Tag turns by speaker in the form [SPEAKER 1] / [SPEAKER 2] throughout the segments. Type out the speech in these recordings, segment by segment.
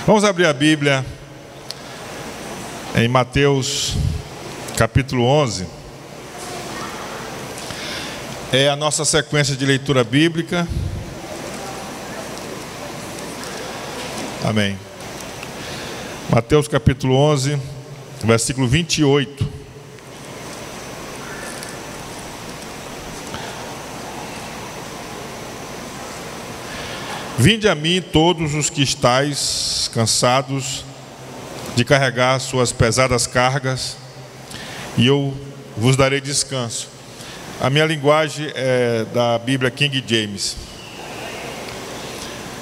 [SPEAKER 1] Vamos abrir a Bíblia em Mateus capítulo 11. É a nossa sequência de leitura bíblica. Amém. Mateus capítulo 11, versículo 28. Vinde a mim todos os que estáis cansados de carregar suas pesadas cargas, e eu vos darei descanso. A minha linguagem é da Bíblia King James.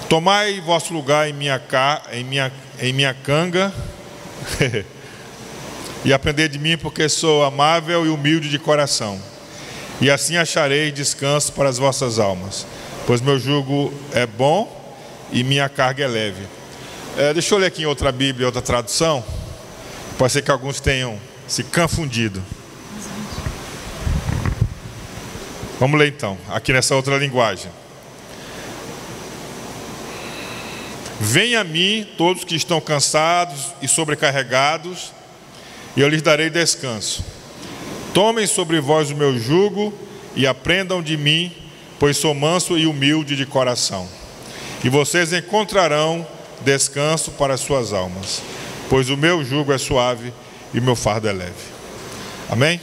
[SPEAKER 1] Tomai vosso lugar em minha canga e aprendei de mim, porque sou amável e humilde de coração, e assim achareis descanso para as vossas almas, pois meu jugo é bom e minha carga é leve. Deixa eu ler aqui em outra Bíblia, outra tradução. Pode ser que alguns tenham se confundido. Vamos ler então, aqui nessa outra linguagem. Venham a mim todos que estão cansados e sobrecarregados, e eu lhes darei descanso. Tomem sobre vós o meu jugo e aprendam de mim, pois sou manso e humilde de coração. E vocês encontrarão descanso para as suas almas, pois o meu jugo é suave e o meu fardo é leve. Amém?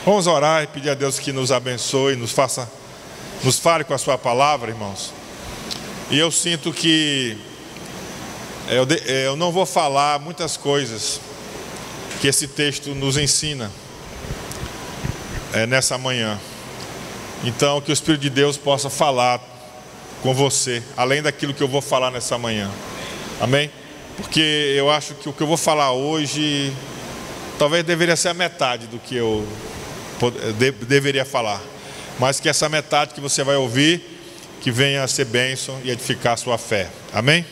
[SPEAKER 1] Vamos orar e pedir a Deus que nos abençoe, nos fale com a sua palavra, irmãos. E eu sinto que eu não vou falar muitas coisas que esse texto nos ensina nessa manhã. Então, que o Espírito de Deus possa falar com você, além daquilo que eu vou falar nessa manhã. Amém? Porque eu acho que o que eu vou falar hoje talvez deveria ser a metade do que eu deveria falar, mas que essa metade que você vai ouvir, que venha a ser bênção e edificar a sua fé. Amém?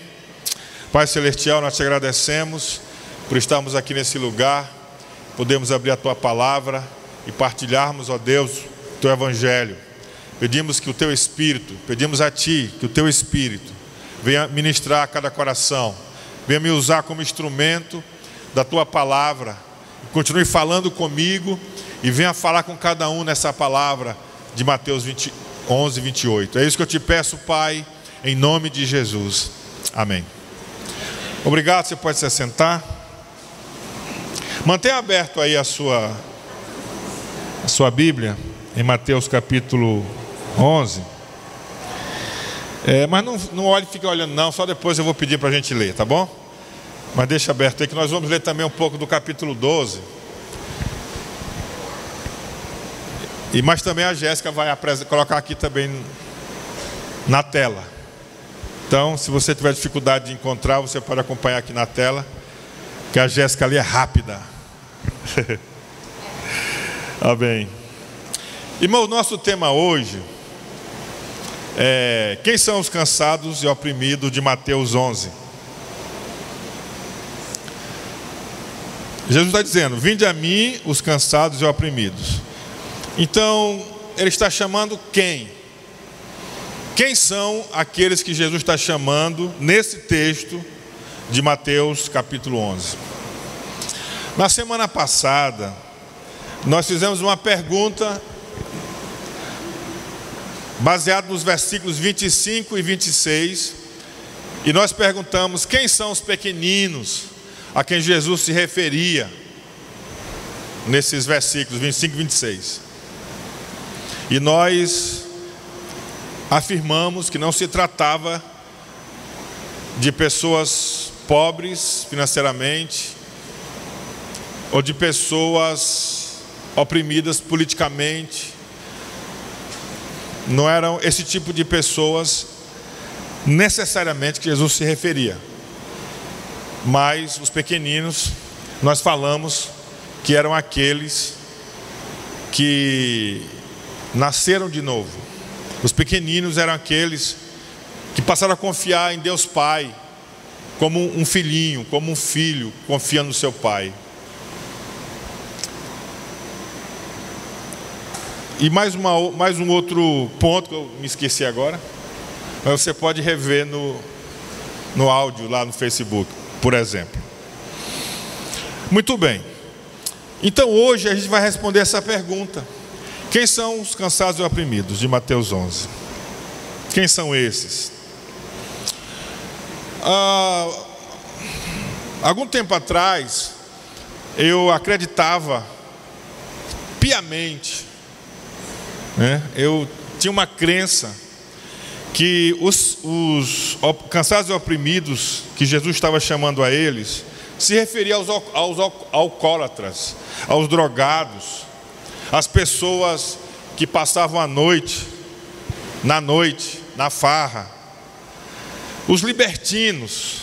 [SPEAKER 1] Pai Celestial, nós te agradecemos por estarmos aqui nesse lugar, podemos abrir a tua palavra e partilharmos, ó Deus, o teu evangelho. Pedimos que o teu Espírito, pedimos a ti que o teu Espírito venha ministrar a cada coração, venha me usar como instrumento da tua palavra, continue falando comigo e venha falar com cada um nessa palavra de Mateus 11, 28. É isso que eu te peço, Pai, em nome de Jesus. Amém. Obrigado, você pode se assentar. Mantenha aberto aí a sua Bíblia em Mateus capítulo 11. Mas não olhe e fique olhando não, só depois eu vou pedir para a gente ler, tá bom? Mas deixa aberto aí que nós vamos ler também um pouco do capítulo 12. Mas também a Jéssica vai colocar aqui também na tela. Então, se você tiver dificuldade de encontrar, você pode acompanhar aqui na tela, que a Jéssica ali é rápida. Amém. Irmão, nosso tema hoje é: quem são os cansados e oprimidos, de Mateus 11. Jesus está dizendo: vinde a mim os cansados e oprimidos. Então, ele está chamando quem? Quem são aqueles que Jesus está chamando nesse texto de Mateus capítulo 11? Na semana passada, nós fizemos uma pergunta baseado nos versículos 25 e 26, e nós perguntamos quem são os pequeninos a quem Jesus se referia nesses versículos 25 e 26. E nós afirmamos que não se tratava de pessoas pobres financeiramente ou de pessoas oprimidas politicamente. Não eram esse tipo de pessoas necessariamente que Jesus se referia. Mas os pequeninos, nós falamos que eram aqueles que nasceram de novo. Os pequeninos eram aqueles que passaram a confiar em Deus Pai, como um filhinho, como um filho confia no seu pai. E mais um outro ponto que eu me esqueci agora, mas você pode rever no áudio lá no Facebook, por exemplo. Muito bem. Então hoje a gente vai responder essa pergunta. Quem são os cansados e oprimidos? De Mateus 11. Quem são esses? Algum tempo atrás, eu acreditava piamente, eu tinha uma crença que os cansados e oprimidos, que Jesus estava chamando a eles, se referia aos alcoólatras, aos drogados, às pessoas que passavam a noite, na farra, os libertinos,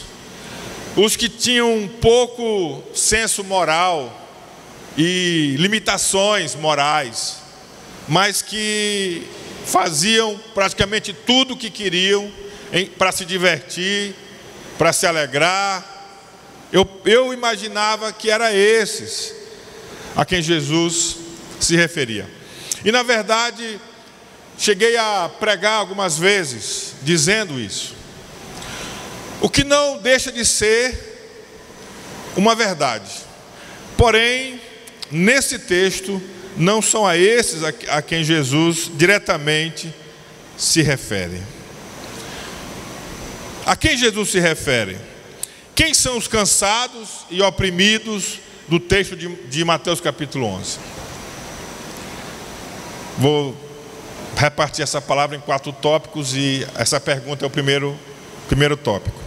[SPEAKER 1] os que tinham pouco senso moral e limitações morais, mas que faziam praticamente tudo o que queriam para se divertir, para se alegrar. Eu imaginava que era esses a quem Jesus se referia. E na verdade, cheguei a pregar algumas vezes dizendo isso. O que não deixa de ser uma verdade. Porém, nesse texto, não são a esses a quem Jesus diretamente se refere. A quem Jesus se refere? Quem são os cansados e oprimidos do texto de Mateus capítulo 11? Vou repartir essa palavra em 4 tópicos e essa pergunta é o primeiro tópico.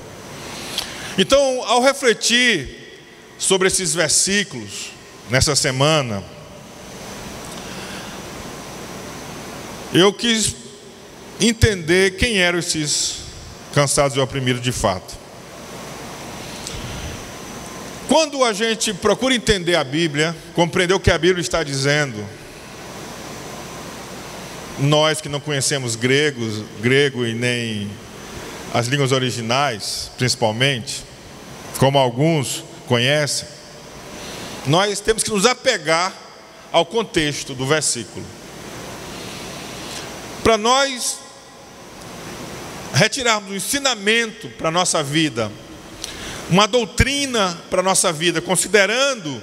[SPEAKER 1] Então, ao refletir sobre esses versículos nessa semana, eu quis entender quem eram esses cansados e oprimidos de fato. Quando a gente procura entender a Bíblia, compreender o que a Bíblia está dizendo, nós que não conhecemos grego e nem as línguas originais, principalmente, como alguns conhecem, nós temos que nos apegar ao contexto do versículo. Para nós retirarmos um ensinamento para a nossa vida, uma doutrina para a nossa vida, considerando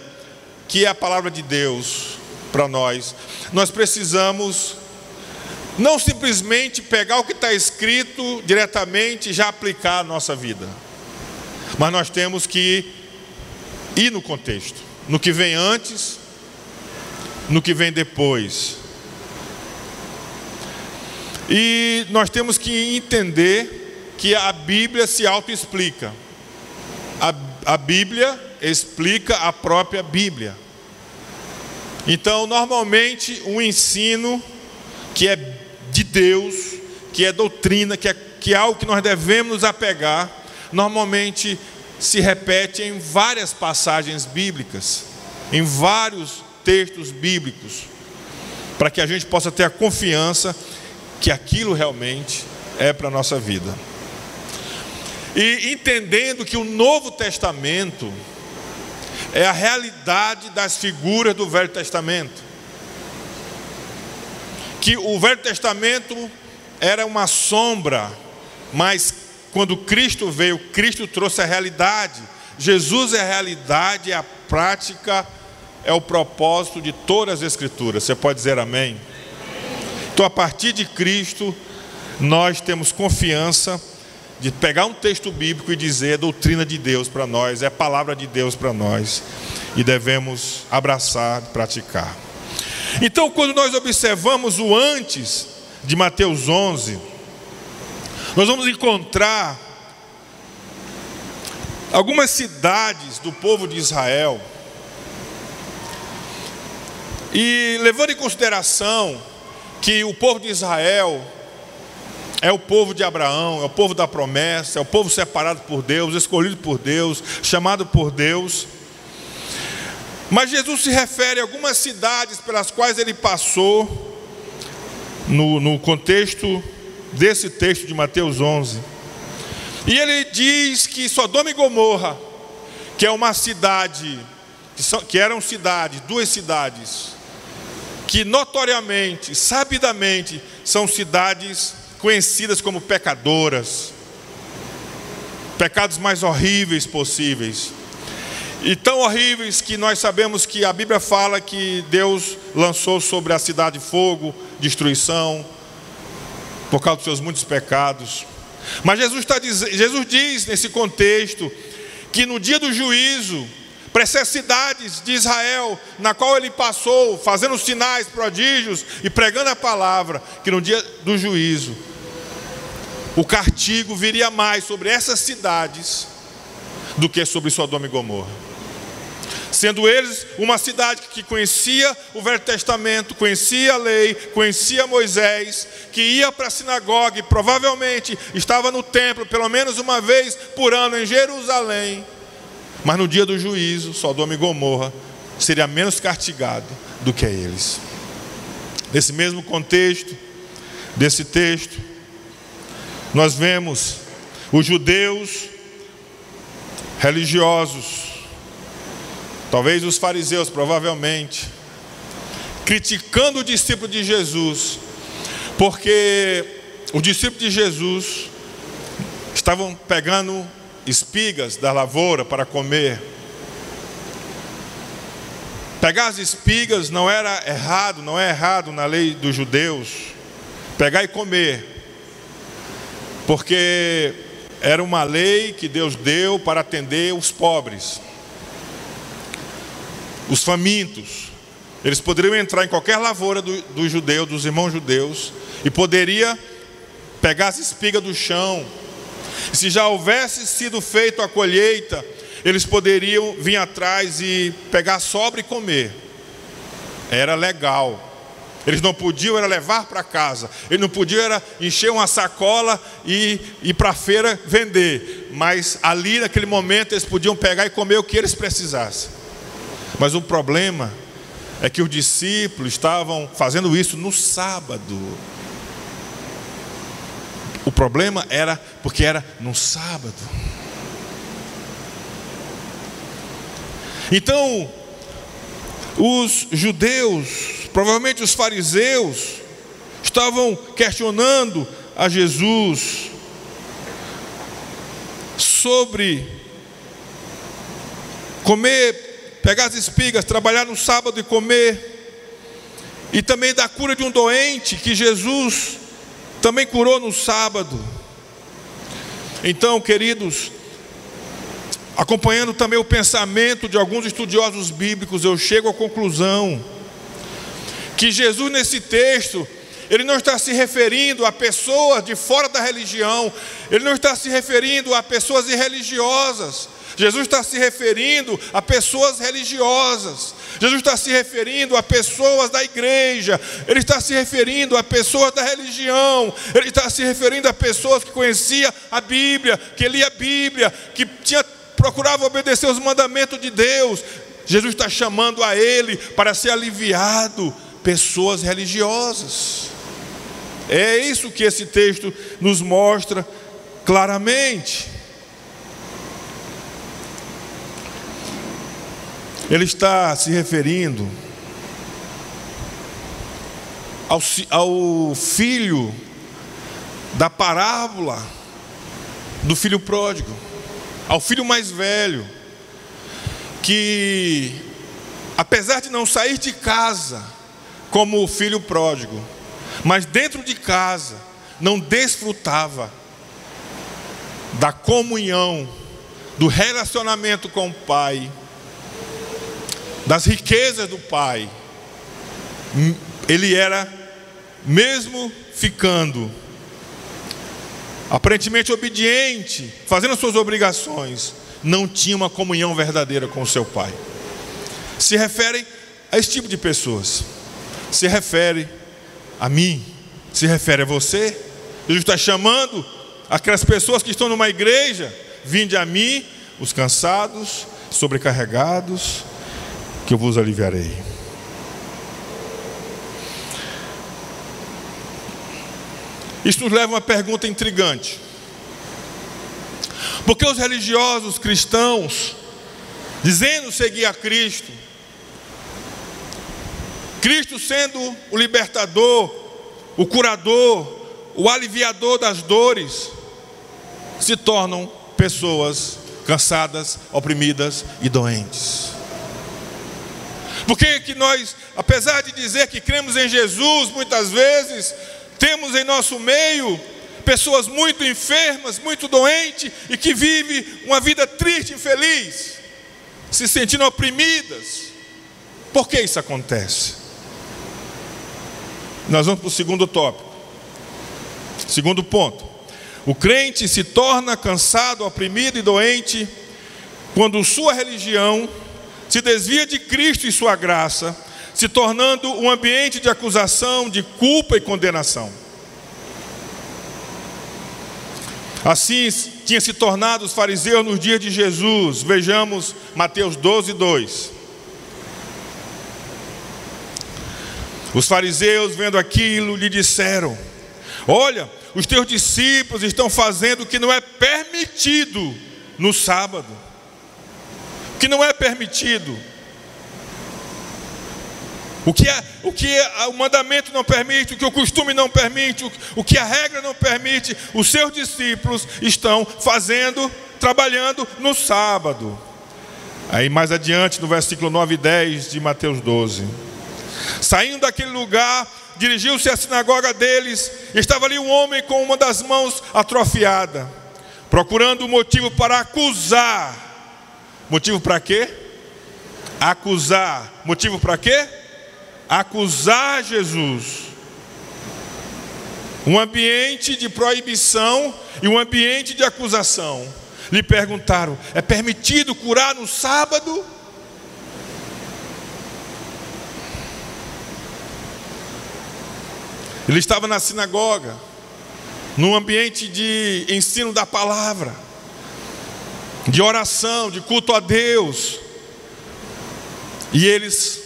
[SPEAKER 1] que é a palavra de Deus para nós, nós precisamos não simplesmente pegar o que está escrito diretamente e já aplicar à nossa vida, mas nós temos que ir no contexto, no que vem antes, no que vem depois. E nós temos que entender que a Bíblia se autoexplica. A Bíblia explica a própria Bíblia. Então, normalmente, um ensino que é de Deus, que é doutrina, que é algo que nós devemos nos apegar, normalmente se repete em várias passagens bíblicas, em vários textos bíblicos, para que a gente possa ter a confiança que aquilo realmente é para a nossa vida. E entendendo que o Novo Testamento é a realidade das figuras do Velho Testamento. Que o Velho Testamento era uma sombra, mas quando Cristo veio, Cristo trouxe a realidade. Jesus é a realidade, é a prática, é o propósito de todas as Escrituras. Você pode dizer amém? Então, a partir de Cristo, nós temos confiança de pegar um texto bíblico e dizer: é doutrina de Deus para nós, é palavra de Deus para nós, e devemos abraçar e praticar. Então, quando nós observamos o antes de Mateus 11, nós vamos encontrar algumas cidades do povo de Israel, e levando em consideração que o povo de Israel é o povo de Abraão, é o povo da promessa, é o povo separado por Deus, escolhido por Deus, chamado por Deus. Mas Jesus se refere a algumas cidades pelas quais ele passou no contexto desse texto de Mateus 11. E ele diz que Sodoma e Gomorra, que é uma cidade, que eram cidades, 2 cidades, que notoriamente, sabidamente, são cidades conhecidas como pecadoras, pecados mais horríveis possíveis. E tão horríveis que nós sabemos que a Bíblia fala que Deus lançou sobre a cidade fogo, destruição, por causa dos seus muitos pecados. Mas Jesus diz nesse contexto que no dia do juízo, para essas cidades de Israel, na qual ele passou, fazendo sinais, prodígios e pregando a palavra, que no dia do juízo, o castigo viria mais sobre essas cidades do que sobre Sodoma e Gomorra. Sendo eles uma cidade que conhecia o Velho Testamento, conhecia a lei, conhecia Moisés, que ia para a sinagoga e provavelmente estava no templo pelo menos uma vez por ano em Jerusalém. Mas no dia do juízo, Sodoma e Gomorra seria menos castigado do que eles. Nesse mesmo contexto desse texto, nós vemos os judeus religiosos, talvez os fariseus, provavelmente, criticando o discípulo de Jesus, porque os discípulos de Jesus estavam pegando espigas da lavoura para comer. Pegar as espigas não era errado, não é errado na lei dos judeus, pegar e comer, porque era uma lei que Deus deu para atender os pobres, os famintos. Eles poderiam entrar em qualquer lavoura do judeu, dos irmãos judeus, e poderia pegar as espigas do chão. Se já houvesse sido feita a colheita, eles poderiam vir atrás e pegar a sobra e comer. Era legal. Eles não podiam era levar para casa. Eles não podiam era encher uma sacola e ir para a feira vender. Mas ali naquele momento eles podiam pegar e comer o que eles precisassem. Mas o problema é que os discípulos estavam fazendo isso no sábado. O problema era porque era no sábado. Então, os judeus, provavelmente os fariseus, estavam questionando a Jesus sobre comer, pegar as espigas, trabalhar no sábado e comer, e também da cura de um doente que Jesus também curou no sábado. Então, queridos, acompanhando também o pensamento de alguns estudiosos bíblicos, eu chego à conclusão que Jesus nesse texto, ele não está se referindo a pessoas de fora da religião, ele não está se referindo a pessoas irreligiosas. Jesus está se referindo a pessoas religiosas. Jesus está se referindo a pessoas da igreja. Ele está se referindo a pessoas da religião. Ele está se referindo a pessoas que conheciam a Bíblia, que lia a Bíblia, que procuravam obedecer os mandamentos de Deus. Jesus está chamando a ele para ser aliviado. Pessoas religiosas. É isso que esse texto nos mostra claramente. Ele está se referindo ao filho da parábola do filho pródigo, ao filho mais velho, que apesar de não sair de casa como o filho pródigo, mas dentro de casa não desfrutava da comunhão, do relacionamento com o pai, das riquezas do pai. Ele era, mesmo ficando aparentemente obediente, fazendo suas obrigações, não tinha uma comunhão verdadeira com o seu pai. Se refere a esse tipo de pessoas, se refere a mim, se refere a você. Jesus está chamando aquelas pessoas que estão numa igreja: vinde a mim, os cansados, sobrecarregados, que eu vos aliviarei. Isso nos leva a uma pergunta intrigante. Por que os religiosos cristãos, dizendo seguir a Cristo, Cristo sendo o libertador, o curador, o aliviador das dores, se tornam pessoas cansadas, oprimidas e doentes. Por que nós, apesar de dizer que cremos em Jesus, muitas vezes temos em nosso meio pessoas muito enfermas, muito doentes e que vivem uma vida triste, infeliz, se sentindo oprimidas? Por que isso acontece? Nós vamos para o segundo tópico. Segundo ponto: o crente se torna cansado, oprimido e doente quando sua religião se desvia de Cristo e sua graça, se tornando um ambiente de acusação, de culpa e condenação. Assim tinha se tornado os fariseus nos dias de Jesus. Vejamos Mateus 12:2. Os fariseus, vendo aquilo, lhe disseram: olha, os teus discípulos estão fazendo o que não é permitido no sábado. O que não é permitido. O que o mandamento não permite, o que o costume não permite, o que a regra não permite, os seus discípulos estão fazendo, trabalhando no sábado. Aí mais adiante, no versículo 9 e 10 de Mateus 12. Saindo daquele lugar, dirigiu-se à sinagoga deles. Estava ali um homem com uma das mãos atrofiada, procurando um motivo para acusar. Motivo para quê? Acusar. Motivo para quê? Acusar Jesus. Um ambiente de proibição e um ambiente de acusação. Lhe perguntaram: é permitido curar no sábado? Ele estava na sinagoga, num ambiente de ensino da palavra, de oração, de culto a Deus. E eles,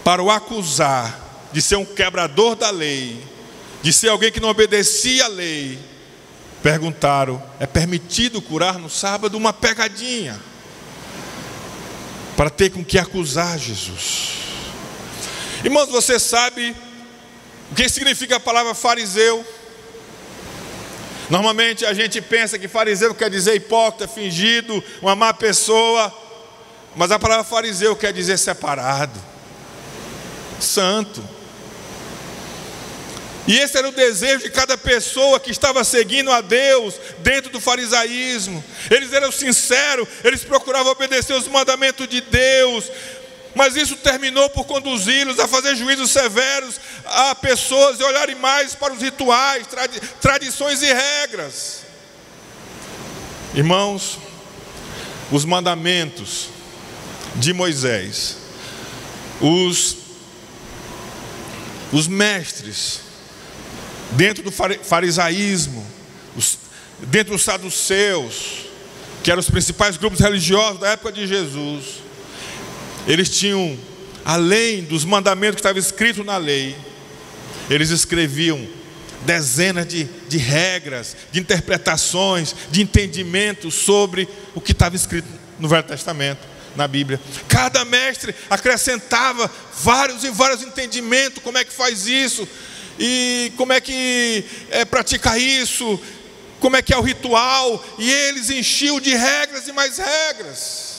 [SPEAKER 1] para o acusar de ser um quebrador da lei, de ser alguém que não obedecia à lei, perguntaram: é permitido curar no sábado? Uma pegadinha, para ter com que acusar Jesus. Irmãos, você sabe o que significa a palavra fariseu? Normalmente a gente pensa que fariseu quer dizer hipócrita, fingido, uma má pessoa. Mas a palavra fariseu quer dizer separado, santo. E esse era o desejo de cada pessoa que estava seguindo a Deus dentro do farisaísmo. Eles eram sinceros, eles procuravam obedecer os mandamentos de Deus. Mas isso terminou por conduzi-los a fazer juízos severos a pessoas e olharem mais para os rituais, tradições e regras. Irmãos, os mandamentos de Moisés, os mestres dentro do farisaísmo, dentro dos saduceus, que eram os principais grupos religiosos da época de Jesus, eles tinham, além dos mandamentos que estavam escritos na lei, eles escreviam dezenas de regras, de interpretações, de entendimentos sobre o que estava escrito no Velho Testamento, na Bíblia. Cada mestre acrescentava vários e vários entendimentos, como é que faz isso, e como é que pratica isso, como é que é o ritual, e eles enchiam de regras e mais regras.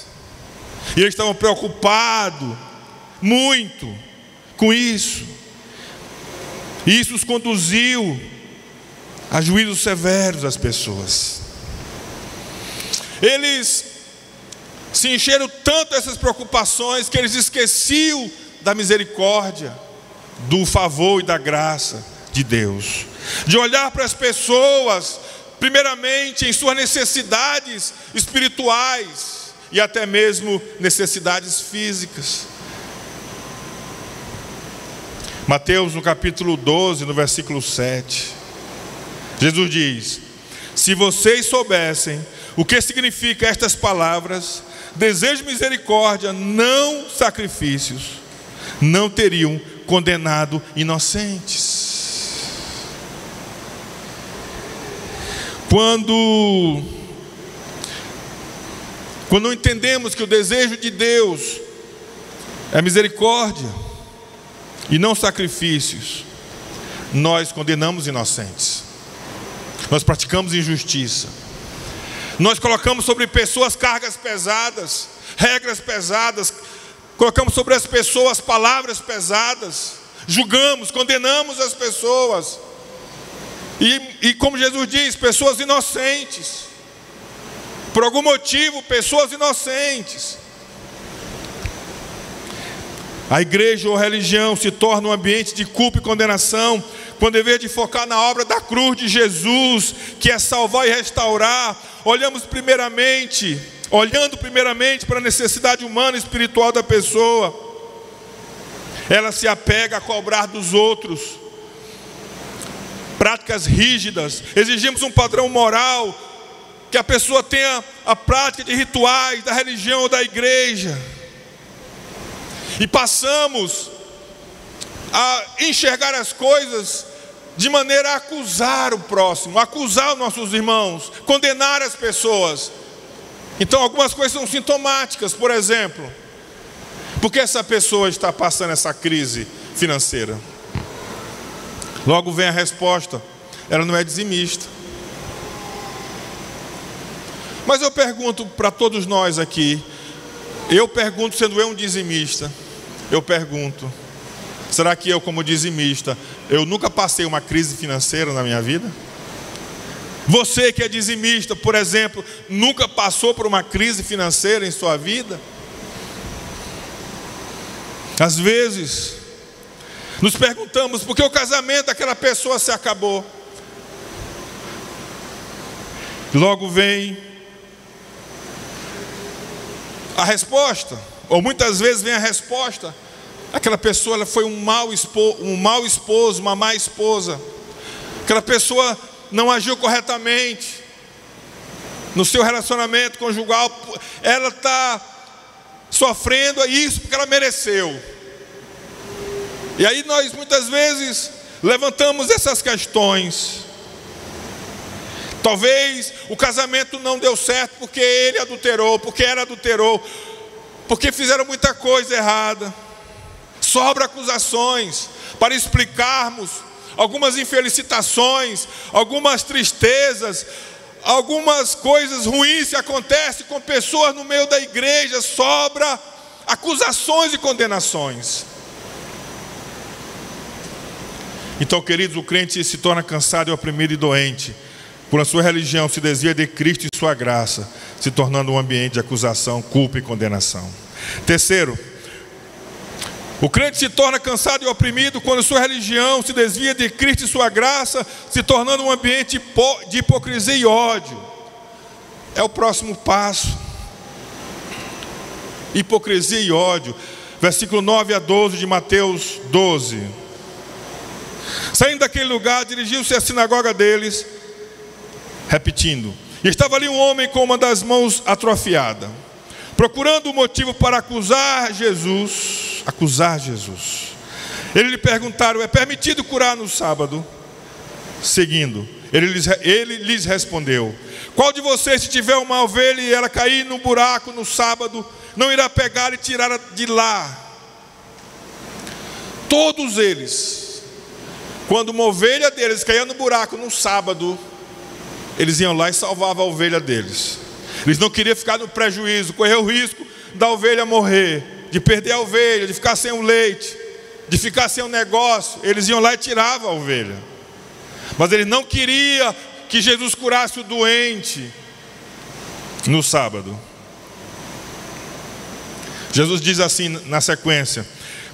[SPEAKER 1] E eles estavam preocupados muito com isso. E isso os conduziu a juízos severos às pessoas. Eles se encheram tanto dessas preocupações que eles esqueciam da misericórdia, do favor e da graça de Deus. De olhar para as pessoas, primeiramente em suas necessidades espirituais e até mesmo necessidades físicas. Mateus, no capítulo 12, no versículo 7, Jesus diz: se vocês soubessem o que significa estas palavras, desejo misericórdia, não sacrifícios, não teriam condenado inocentes. Quando não entendemos que o desejo de Deus é misericórdia e não sacrifícios, nós condenamos inocentes, nós praticamos injustiça, Nós colocamos sobre pessoas cargas pesadas, regras pesadas, colocamos sobre as pessoas palavras pesadas, julgamos, condenamos as pessoas. E como Jesus diz, pessoas inocentes. Por algum motivo, pessoas inocentes. A igreja ou religião se torna um ambiente de culpa e condenação, quando em vez de focar na obra da cruz de Jesus, que é salvar e restaurar, olhando primeiramente para a necessidade humana e espiritual da pessoa. Ela se apega a cobrar dos outros práticas rígidas. Exigimos um padrão moral, que a pessoa tenha a prática de rituais da religião ou da igreja. E passamos a enxergar as coisas de maneira a acusar o próximo, acusar os nossos irmãos, condenar as pessoas. Então algumas coisas são sintomáticas. Por exemplo, por que essa pessoa está passando essa crise financeira? Logo vem a resposta: ela não é dizimista. Mas eu pergunto para todos nós aqui, sendo eu um dizimista, eu pergunto: será que eu, como dizimista, eu nunca passei uma crise financeira na minha vida? Você que é dizimista, por exemplo, nunca passou por uma crise financeira em sua vida? Às vezes, nos perguntamos por que o casamento daquela pessoa se acabou. Logo vem a resposta, ou muitas vezes vem a resposta: aquela pessoa ela foi um mau esposo, uma má esposa. Aquela pessoa não agiu corretamente no seu relacionamento conjugal. Ela está sofrendo isso porque ela mereceu. E aí nós muitas vezes levantamos essas questões. Talvez o casamento não deu certo porque ele adulterou, porque ela adulterou, porque fizeram muita coisa errada. Sobra acusações para explicarmos algumas infelicitações, algumas tristezas, algumas coisas ruins que acontecem com pessoas no meio da igreja. Sobra acusações e condenações. Então, queridos, o crente se torna cansado e oprimido e doente. Por a sua religião se desvia de Cristo e sua graça, se tornando um ambiente de acusação, culpa e condenação. Terceiro, o crente se torna cansado e oprimido quando sua religião se desvia de Cristo e sua graça, se tornando um ambiente de hipocrisia e ódio. É o próximo passo. Hipocrisia e ódio. Versículo 9 a 12 de Mateus 12. Saindo daquele lugar, dirigiu-se à sinagoga deles, repetindo: e estava ali um homem com uma das mãos atrofiada, procurando um motivo para acusar Jesus. Eles lhe perguntaram: é permitido curar no sábado? Seguindo, ele lhes respondeu: qual de vocês, se tiver uma ovelha e ela cair num buraco no sábado, não irá pegar e tirá-la de lá? Todos eles, quando uma ovelha deles caía no buraco no sábado, eles iam lá e salvavam a ovelha deles. Eles não queriam ficar no prejuízo, correr o risco da ovelha morrer, de perder a ovelha, de ficar sem o leite, de ficar sem o negócio. Eles iam lá e tiravam a ovelha. Mas eles não queriam que Jesus curasse o doente no sábado. Jesus diz assim na sequência: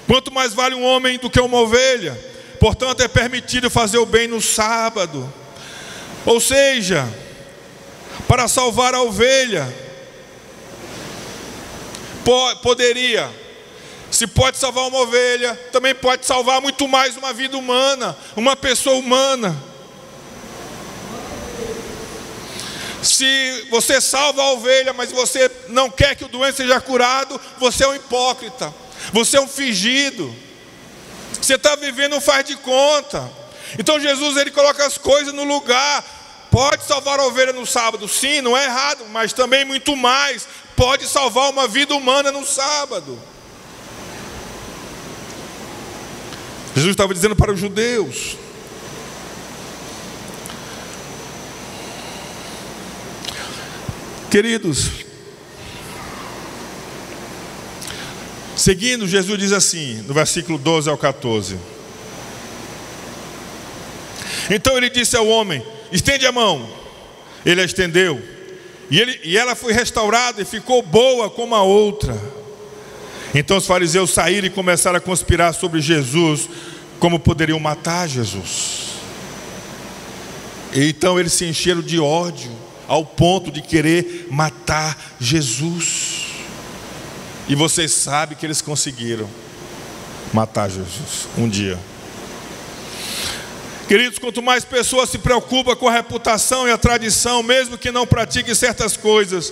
[SPEAKER 1] quanto mais vale um homem do que uma ovelha? Portanto, é permitido fazer o bem no sábado. Ou seja, para salvar a ovelha, poderia, se pode salvar uma ovelha, também pode salvar muito mais uma vida humana, uma pessoa humana. Se você salva a ovelha, mas você não quer que o doente seja curado, você é um hipócrita, você é um fingido, você está vivendo um faz de conta. Então Jesus, ele coloca as coisas no lugar. Pode salvar a ovelha no sábado, sim, não é errado, mas também muito mais, pode salvar uma vida humana no sábado. Jesus estava dizendo para os judeus. Queridos, seguindo, Jesus diz assim, no versículo 12 ao 14: então ele disse ao homem: estende a mão. Ele a estendeu, e ela foi restaurada e ficou boa como a outra. Então os fariseus saíram e começaram a conspirar sobre Jesus, como poderiam matar Jesus. E então eles se encheram de ódio, ao ponto de querer matar Jesus. E vocês sabem que eles conseguiram matar Jesus um dia. Queridos, quanto mais pessoas se preocupam com a reputação e a tradição, mesmo que não pratiquem certas coisas,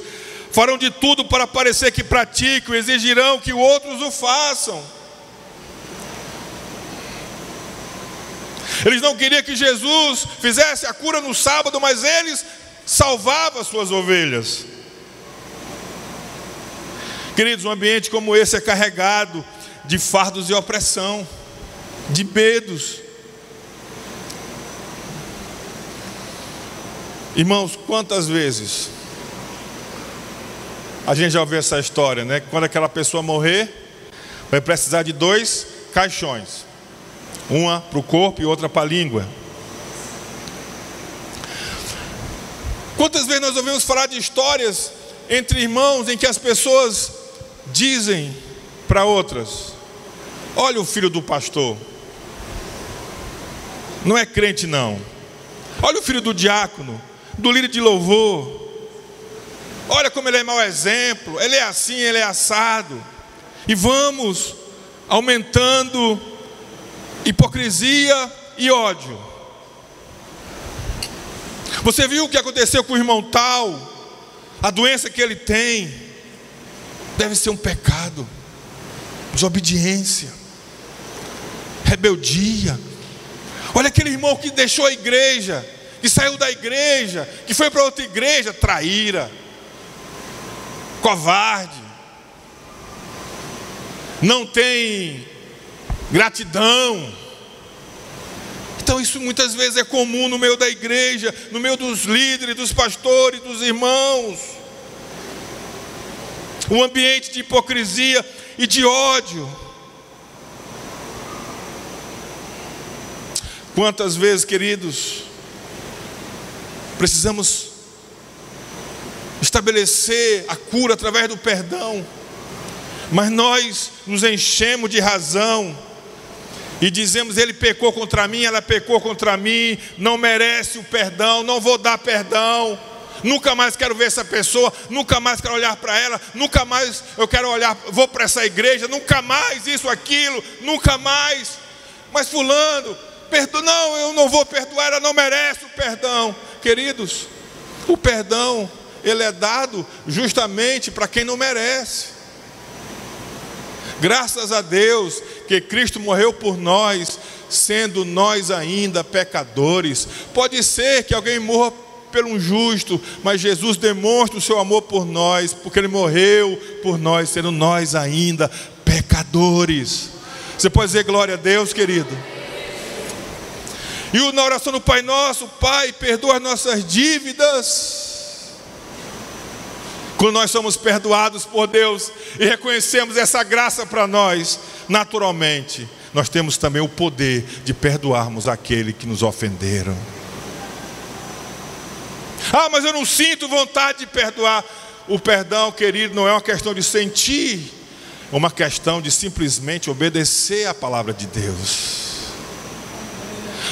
[SPEAKER 1] farão de tudo para parecer que praticam e exigirão que outros o façam. Eles não queriam que Jesus fizesse a cura no sábado, mas eles salvavam as suas ovelhas. Queridos, um ambiente como esse é carregado de fardos de opressão, de medos. Irmãos, quantas vezes a gente já ouviu essa história, né? Quando aquela pessoa morrer, vai precisar de 2 caixões, uma para o corpo e outra para a língua. Quantas vezes nós ouvimos falar de histórias entre irmãos em que as pessoas dizem para outras: olha o filho do pastor, não é crente não. Olha o filho do diácono, do líder de louvor, olha como ele é mau exemplo, ele é assim, ele é assado. E vamos aumentando hipocrisia e ódio. Você viu o que aconteceu com o irmão tal? A doença que ele tem deve ser um pecado, desobediência, rebeldia. Olha aquele irmão que deixou a igreja, que saiu da igreja, que foi para outra igreja, traíra, covarde, não tem gratidão. Então isso muitas vezes é comum no meio da igreja, no meio dos líderes, dos pastores, dos irmãos. Um ambiente de hipocrisia e de ódio. Quantas vezes, queridos, precisamos estabelecer a cura através do perdão, mas nós nos enchemos de razão e dizemos: ele pecou contra mim, ela pecou contra mim, não merece o perdão, não vou dar perdão, nunca mais quero ver essa pessoa, nunca mais quero olhar para ela, nunca mais eu quero olhar, vou para essa igreja, nunca mais isso, aquilo, nunca mais. Mas fulano, não, eu não vou perdoar, ela não merece o perdão. Queridos, o perdão, ele é dado justamente para quem não merece. Graças a Deus que Cristo morreu por nós, sendo nós ainda pecadores. Pode ser que alguém morra por um justo, mas Jesus demonstra o seu amor por nós, porque Ele morreu por nós, sendo nós ainda pecadores. Você pode dizer glória a Deus, querido? E na oração do Pai Nosso: Pai, perdoa as nossas dívidas. Quando nós somos perdoados por Deus e reconhecemos essa graça para nós, naturalmente, nós temos também o poder de perdoarmos aquele que nos ofenderam. Ah, mas eu não sinto vontade de perdoar. O perdão, querido, não é uma questão de sentir, é uma questão de simplesmente obedecer à palavra de Deus.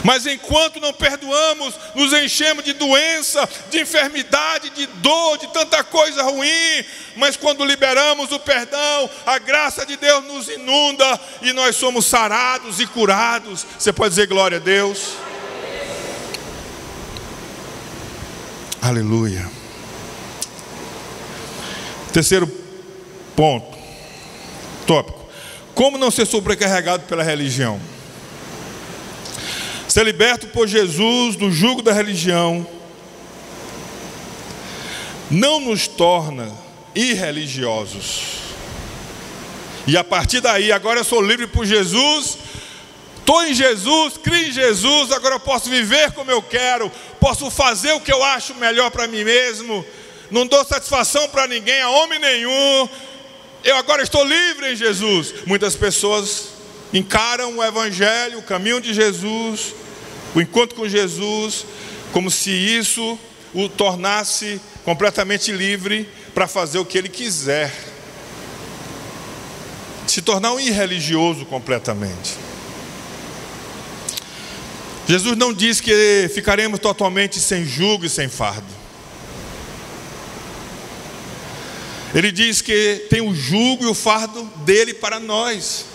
[SPEAKER 1] Mas enquanto não perdoamos, nos enchemos de doença, de enfermidade, de dor, de tanta coisa ruim. Mas quando liberamos o perdão, a graça de Deus nos inunda e nós somos sarados e curados. Você pode dizer glória a Deus? Aleluia. Terceiro ponto, tópico: como não ser sobrecarregado pela religião? Ser liberto por Jesus do jugo da religião não nos torna irreligiosos. E a partir daí, agora eu sou livre por Jesus, estou em Jesus, crio em Jesus, agora eu posso viver como eu quero, posso fazer o que eu acho melhor para mim mesmo. não dou satisfação para ninguém, a homem nenhum, eu agora estou livre em Jesus. Muitas pessoas encaram o Evangelho, o caminho de Jesus, o encontro com Jesus, como se isso o tornasse completamente livre para fazer o que ele quiser, se tornar um irreligioso completamente. Jesus não diz que ficaremos totalmente sem jugo e sem fardo. Ele diz que tem o jugo e o fardo dele para nós.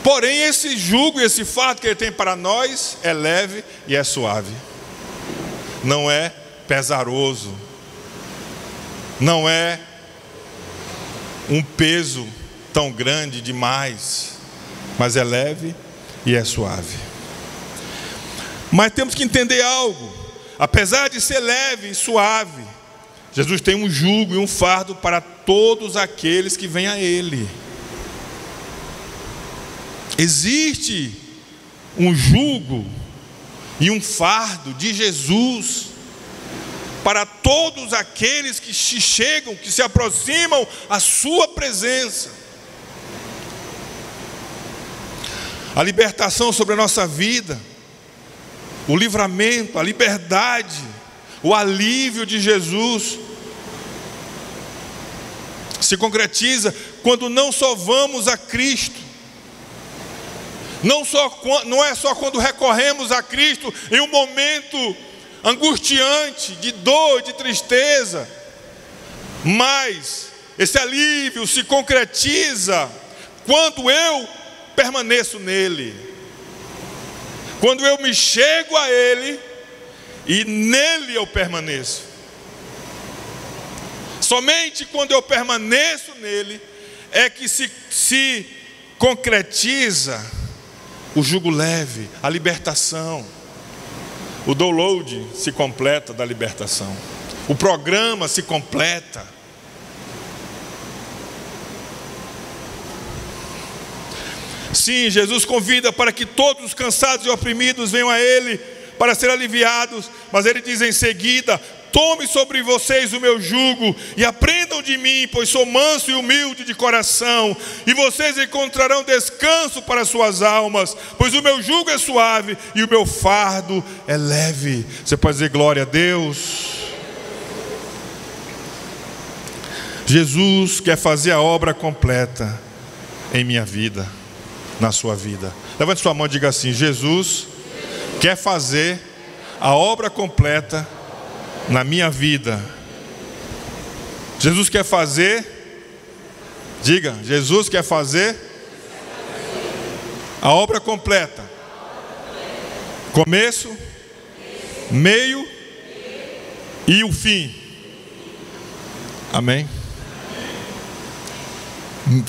[SPEAKER 1] Porém, esse jugo e esse fardo que ele tem para nós é leve e é suave. Não é pesaroso. Não é um peso tão grande demais. Mas é leve e é suave. Mas temos que entender algo. Apesar de ser leve e suave, Jesus tem um jugo e um fardo para todos aqueles que vêm a Ele. Existe um jugo e um fardo de Jesus para todos aqueles que chegam, que se aproximam à sua presença. A libertação sobre a nossa vida, o livramento, a liberdade, o alívio de Jesus se concretiza quando não só vamos a Cristo, não é só quando recorremos a Cristo em um momento angustiante, de dor, de tristeza, mas esse alívio se concretiza quando eu permaneço nele, quando eu me chego a Ele e nele eu permaneço. Somente quando eu permaneço nele é que se concretiza o jugo leve, a libertação. O download se completa da libertação. O programa se completa. Sim, Jesus convida para que todos os cansados e oprimidos venham a Ele para ser aliviados. Mas Ele diz em seguida: tome sobre vocês o meu jugo e aprendam de mim, pois sou manso e humilde de coração, e vocês encontrarão descanso para suas almas, pois o meu jugo é suave e o meu fardo é leve. Você pode dizer glória a Deus? Jesus quer fazer a obra completa em minha vida, na sua vida. Levante sua mão e diga assim: Jesus quer fazer a obra completa na minha vida. Jesus quer fazer, diga, Jesus quer fazer a obra completa. Começo, meio e o fim. Amém?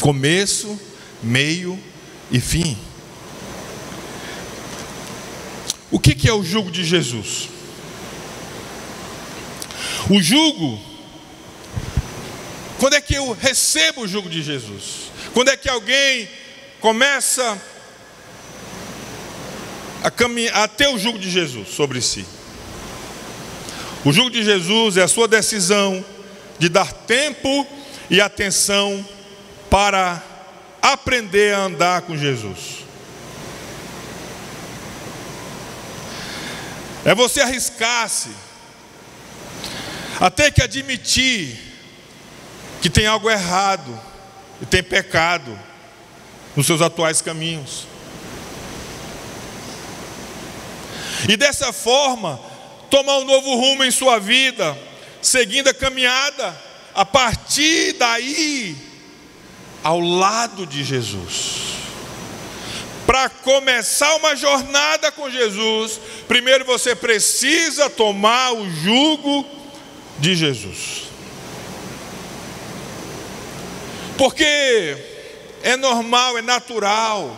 [SPEAKER 1] Começo, meio e fim. O que é o jugo de Jesus? O jugo, quando é que eu recebo o jugo de Jesus? Quando é que alguém começa a ter o jugo de Jesus sobre si? O jugo de Jesus é a sua decisão de dar tempo e atenção para aprender a andar com Jesus. É você arriscar-se até que admitir que tem algo errado e tem pecado nos seus atuais caminhos. E dessa forma, tomar um novo rumo em sua vida, seguindo a caminhada, a partir daí, ao lado de Jesus. Para começar uma jornada com Jesus, primeiro você precisa tomar o jugo de Jesus. Porque é normal, é natural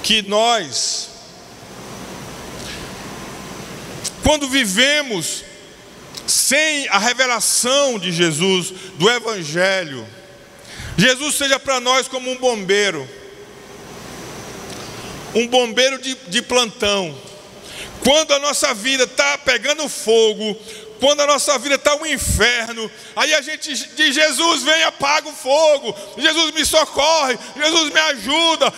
[SPEAKER 1] que nós, quando vivemos sem a revelação de Jesus, do Evangelho, Jesus seja para nós como um bombeiro de plantão. Quando a nossa vida está pegando fogo, quando a nossa vida está um inferno, aí a gente diz: Jesus, vem, apaga o fogo, Jesus, me socorre, Jesus, me ajuda,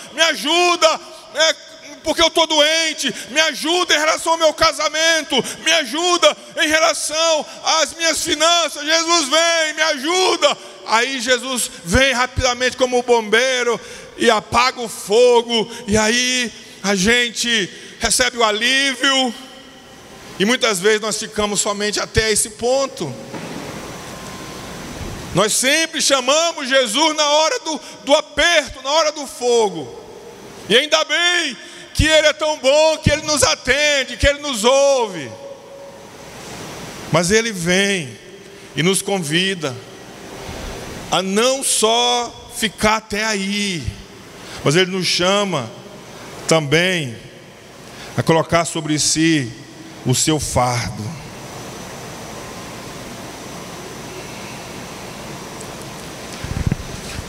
[SPEAKER 1] porque eu estou doente, me ajuda em relação ao meu casamento, me ajuda em relação às minhas finanças, Jesus, vem, me ajuda. Aí Jesus vem rapidamente como o bombeiro e apaga o fogo, e aí a gente recebe o alívio. E muitas vezes nós ficamos somente até esse ponto. Nós sempre chamamos Jesus na hora do aperto, na hora do fogo. E ainda bem que Ele é tão bom, que Ele nos atende, que Ele nos ouve. Mas Ele vem e nos convida a não só ficar até aí, mas Ele nos chama também a colocar sobre si o seu fardo.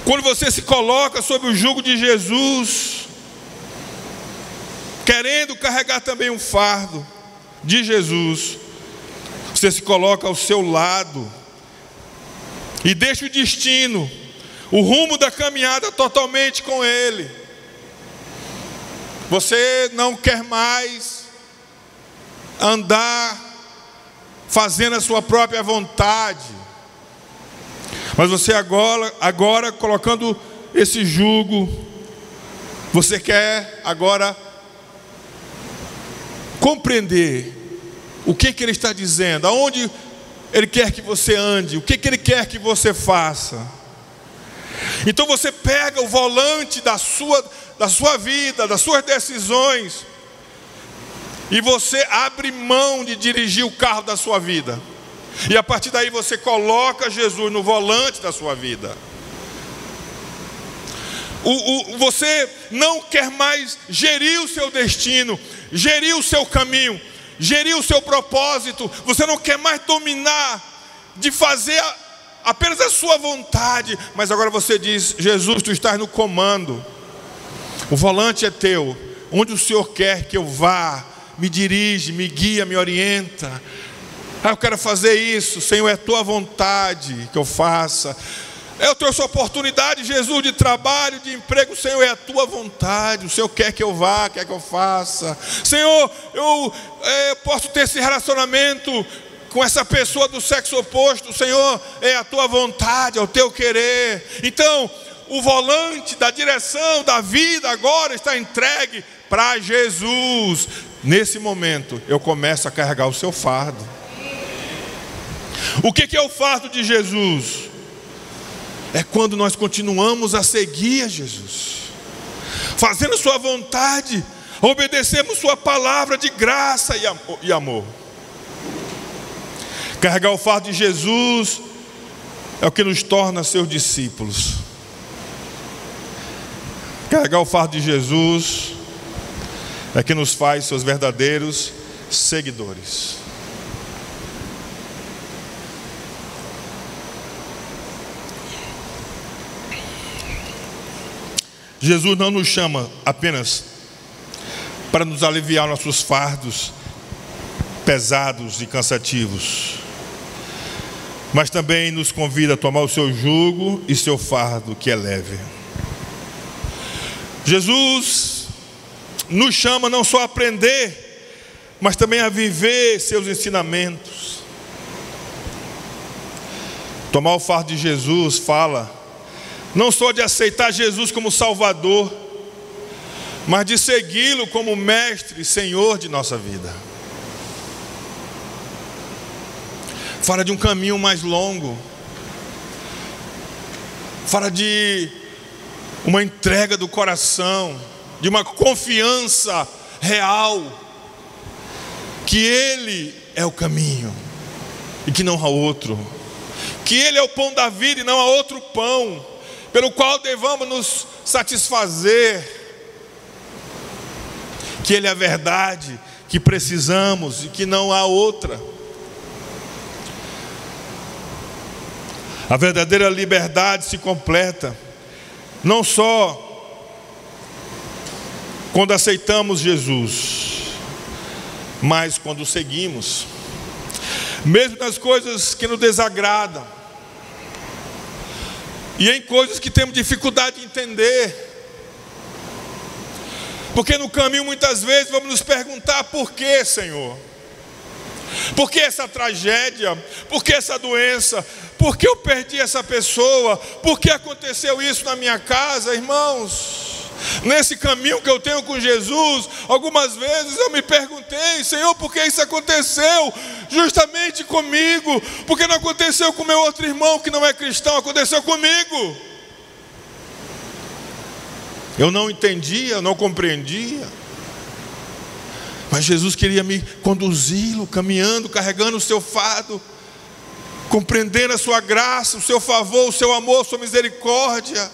[SPEAKER 1] Quando você se coloca sob o jugo de Jesus, querendo carregar também um fardo de Jesus, você se coloca ao seu lado e deixa o destino, o rumo da caminhada totalmente com Ele. Você não quer mais andar fazendo a sua própria vontade, mas você agora colocando esse jugo, você quer agora compreender o que Ele está dizendo, aonde Ele quer que você ande, o que Ele quer que você faça. Então você pega o volante da sua vida, das suas decisões, e você abre mão de dirigir o carro da sua vida, e a partir daí você coloca Jesus no volante da sua vida. Você não quer mais gerir o seu destino, gerir o seu caminho, gerir o seu propósito. Você não quer mais dominar, de fazer apenas a sua vontade, mas agora você diz: Jesus, tu estás no comando, o volante é teu, onde o Senhor quer que eu vá, me dirige, me guia, me orienta. Eu quero fazer isso, Senhor, é tua vontade que eu faça. Eu trouxe a oportunidade, Jesus, de trabalho, de emprego, Senhor, é a tua vontade. O Senhor quer que eu vá, quer que eu faça. Senhor, eu posso ter esse relacionamento com essa pessoa do sexo oposto, Senhor, é a tua vontade, é o teu querer. Então, o volante da direção da vida agora está entregue para Jesus. Nesse momento, eu começo a carregar o seu fardo. O que é o fardo de Jesus? É quando nós continuamos a seguir a Jesus, fazendo sua vontade, obedecemos sua palavra de graça e amor. Carregar o fardo de Jesus é o que nos torna seus discípulos. Carregar o fardo de Jesus é que nos faz seus verdadeiros seguidores. Jesus não nos chama apenas para nos aliviar nossos fardos pesados e cansativos, mas também nos convida a tomar o seu jugo e seu fardo, que é leve. Jesus nos chama não só a aprender, mas também a viver seus ensinamentos. Tomar o fardo de Jesus fala não só de aceitar Jesus como Salvador, mas de segui-lo como Mestre e Senhor de nossa vida. Fala de um caminho mais longo, fala de uma entrega do coração, de uma confiança real, que Ele é o caminho e que não há outro, que Ele é o pão da vida e não há outro pão pelo qual devamos nos satisfazer, que Ele é a verdade que precisamos e que não há outra. A verdadeira liberdade se completa não só quando aceitamos Jesus, mas quando o seguimos. mesmo nas coisas que nos desagradam, e em coisas que temos dificuldade de entender. Porque no caminho muitas vezes vamos nos perguntar: por que, Senhor? Por que essa tragédia? Por que essa doença? Por que eu perdi essa pessoa? Por que aconteceu isso na minha casa? Irmãos, nesse caminho que eu tenho com Jesus, algumas vezes eu me perguntei: Senhor, por que isso aconteceu justamente comigo? Por que não aconteceu com meu outro irmão que não é cristão? Aconteceu comigo. Eu não entendia, eu não compreendia, mas Jesus queria me conduzi-lo, caminhando, carregando o seu fardo, compreendendo a sua graça, o seu favor, o seu amor, a sua misericórdia,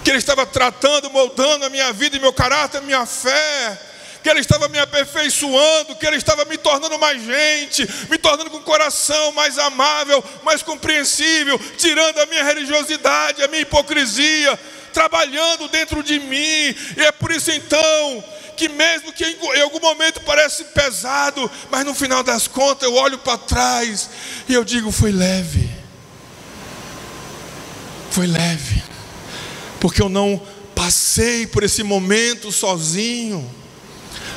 [SPEAKER 1] que Ele estava tratando, moldando a minha vida e meu caráter, a minha fé, que Ele estava me aperfeiçoando, que Ele estava me tornando mais gente, me tornando com o coração mais amável, mais compreensível, tirando a minha religiosidade, a minha hipocrisia, trabalhando dentro de mim. E é por isso então que mesmo que em algum momento parece pesado, mas no final das contas eu olho para trás e eu digo: foi leve, porque eu não passei por esse momento sozinho,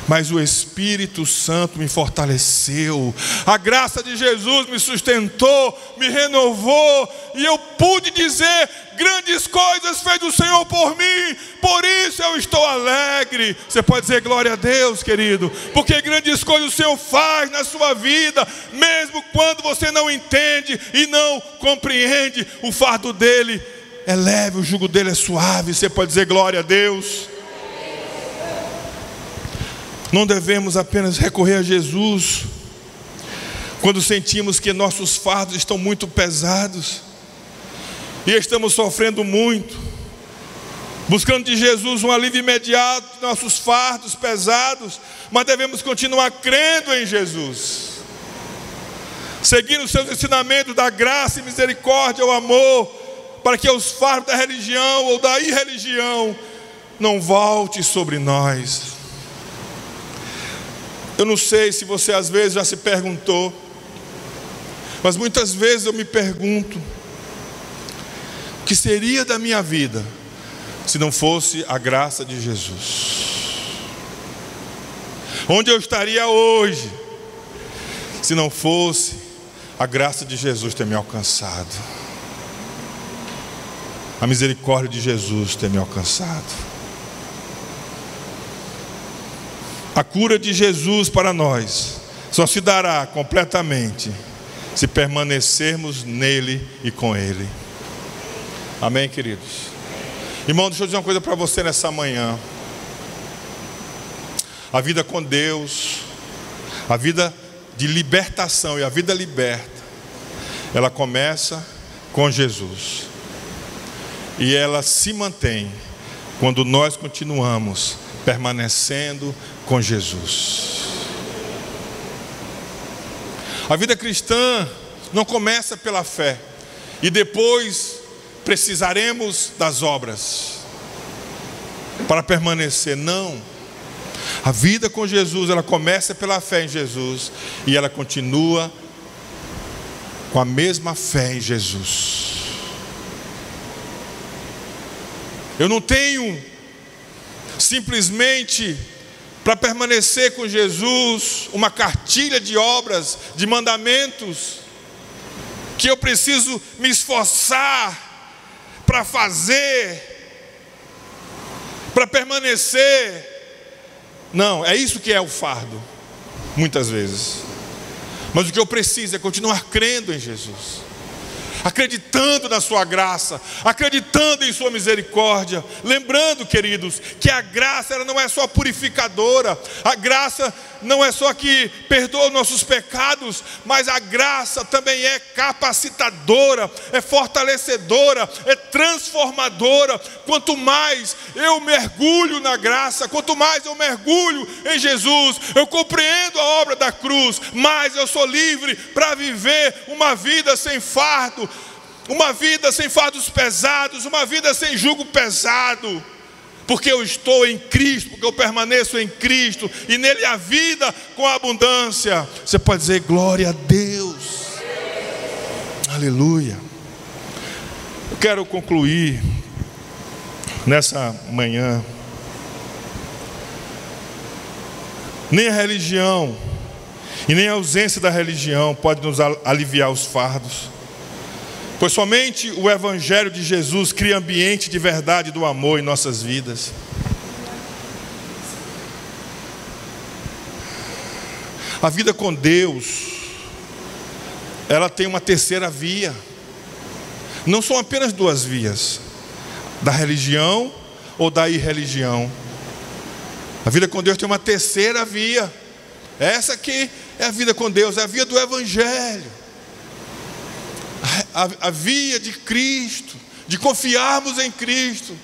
[SPEAKER 1] mas o Espírito Santo me fortaleceu, a graça de Jesus me sustentou, me renovou, e eu pude dizer: grandes coisas fez o Senhor por mim, por isso eu estou alegre. Você pode dizer glória a Deus, querido, porque grandes coisas o Senhor faz na sua vida, mesmo quando você não entende e não compreende. O fardo dele é leve, o jugo dele é suave. Você pode dizer glória a Deus. Não devemos apenas recorrer a Jesus quando sentimos que nossos fardos estão muito pesados e estamos sofrendo muito, buscando de Jesus um alívio imediato de nossos fardos pesados, mas devemos continuar crendo em Jesus, seguindo os seus ensinamentos da graça e misericórdia, o amor, para que os fardos da religião ou da irreligião não voltem sobre nós. Eu não sei se você às vezes já se perguntou, mas muitas vezes eu me pergunto: o que seria da minha vida se não fosse a graça de Jesus? Onde eu estaria hoje se não fosse a graça de Jesus ter me alcançado, a misericórdia de Jesus ter me alcançado? A cura de Jesus para nós só se dará completamente se permanecermos nele e com ele. Amém, queridos? Irmão, deixa eu dizer uma coisa para você nessa manhã. A vida com Deus, a vida de libertação e a vida liberta, ela começa com Jesus, e ela se mantém quando nós continuamos permanecendo com Jesus. A vida cristã não começa pela fé e depois precisaremos das obras para permanecer. Não. A vida com Jesus, ela começa pela fé em Jesus e ela continua com a mesma fé em Jesus. Eu não tenho simplesmente, para permanecer com Jesus, uma cartilha de obras, de mandamentos, que eu preciso me esforçar para fazer, para permanecer. Não, é isso que é o fardo, muitas vezes. Mas o que eu preciso é continuar crendo em Jesus, acreditando na sua graça, acreditando em sua misericórdia. Lembrando, queridos, que a graça, ela não é só purificadora, a graça não é só que perdoa nossos pecados, mas a graça também é capacitadora, é fortalecedora, é transformadora. Quanto mais eu mergulho na graça, quanto mais eu mergulho em Jesus, eu compreendo a obra da cruz, mais eu sou livre para viver uma vida sem fardo, uma vida sem fardos pesados, uma vida sem jugo pesado, porque eu estou em Cristo, porque eu permaneço em Cristo, e nele a vida com abundância. Você pode dizer glória a Deus. Aleluia. Eu quero concluir nessa manhã. Nem a religião e nem a ausência da religião pode nos aliviar os fardos, pois somente o Evangelho de Jesus cria ambiente de verdade do amor em nossas vidas. A vida com Deus, ela tem uma terceira via. Não são apenas duas vias, da religião ou da irreligião. A vida com Deus tem uma terceira via. Essa aqui é a vida com Deus, é a via do Evangelho. A via de Cristo, de confiarmos em Cristo,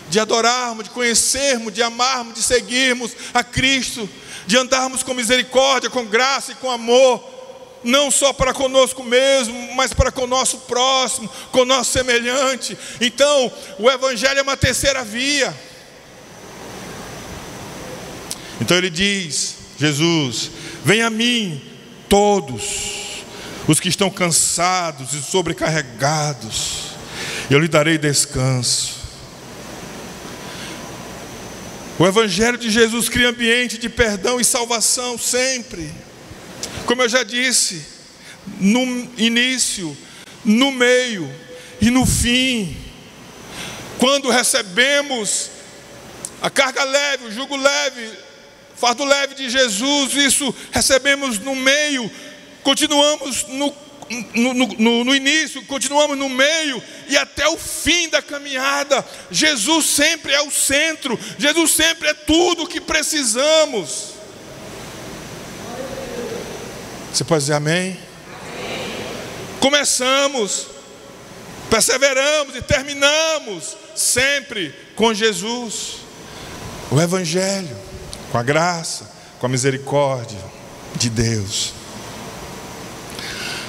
[SPEAKER 1] de adorarmos, de conhecermos, de amarmos, de seguirmos a Cristo, de andarmos com misericórdia, com graça e com amor, não só para conosco mesmo, mas para com o nosso próximo, com o nosso semelhante. Então, o Evangelho é uma terceira via. Então ele diz, Jesus: venha a mim todos os que estão cansados e sobrecarregados, eu lhe darei descanso. O Evangelho de Jesus cria ambiente de perdão e salvação sempre. Como eu já disse, no início, no meio e no fim. Quando recebemos a carga leve, o jugo leve, fardo leve de Jesus, isso recebemos no meio, continuamos no início, continuamos no meio e até o fim da caminhada. Jesus sempre é o centro, Jesus sempre é tudo o que precisamos. Você pode dizer amém? Amém. Começamos, perseveramos e terminamos sempre com Jesus, o Evangelho, com a graça, com a misericórdia de Deus.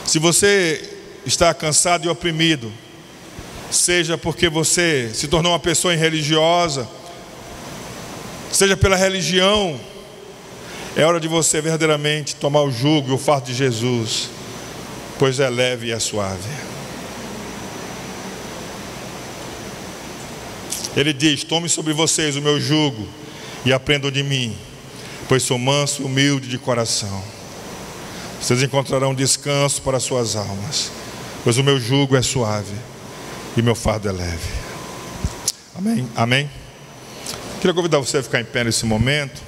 [SPEAKER 1] Se você está cansado e oprimido, seja porque você se tornou uma pessoa irreligiosa, seja pela religião, é hora de você verdadeiramente tomar o jugo e o fardo de Jesus, pois é leve e é suave. Ele diz: tome sobre vocês o meu jugo e aprendam de mim, pois sou manso e humilde de coração. Vocês encontrarão descanso para suas almas, pois o meu jugo é suave e meu fardo é leve. Amém? Amém? Queria convidar você a ficar em pé nesse momento.